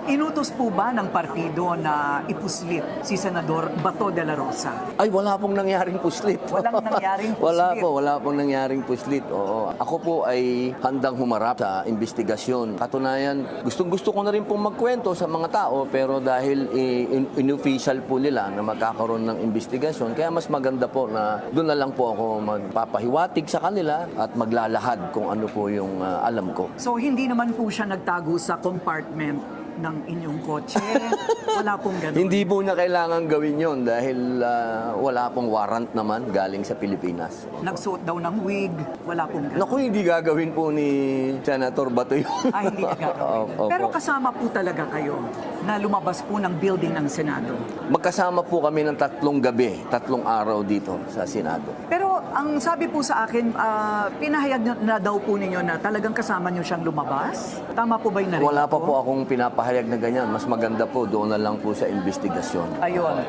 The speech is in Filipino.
Inutos po ba ng partido na ipuslit si Senador Bato de la Rosa? Ay, wala pong nangyaring puslit. Walang nangyaring Wala puslit. wala pong nangyaring puslit. Oo. Ako po ay handang humarap sa investigasyon. Katunayan, gustong-gusto ko na rin pong magkwento sa mga tao, pero dahil inofficial po nila na magkakaroon ng investigasyon, kaya mas maganda po na doon na lang po ako magpapahiwatig sa kanila at maglalahad kung ano po yung alam ko. So hindi naman po siya nagtago sa compartment ng inyong kotse? Wala pong ganun? Hindi po na kailangan gawin yon dahil wala pong warrant naman galing sa Pilipinas. Nagsuot daw ng wig? Wala pong ganun? Naku, hindi gagawin po ni Senator Bato yun. Hindi na gagawin. Opo. Pero kasama po talaga kayo na lumabas po ng building ng Senado. Magkasama po kami ng 3 gabi, 3 araw dito sa Senado. Pero ang sabi po sa akin, pinahayag na daw po ninyo na talagang kasama nyo siyang lumabas? Tama po ba yung narinig Wala pa ko? po akong pinapahayag na ganyan. Mas maganda po, doon na lang po sa investigasyon. Ayun.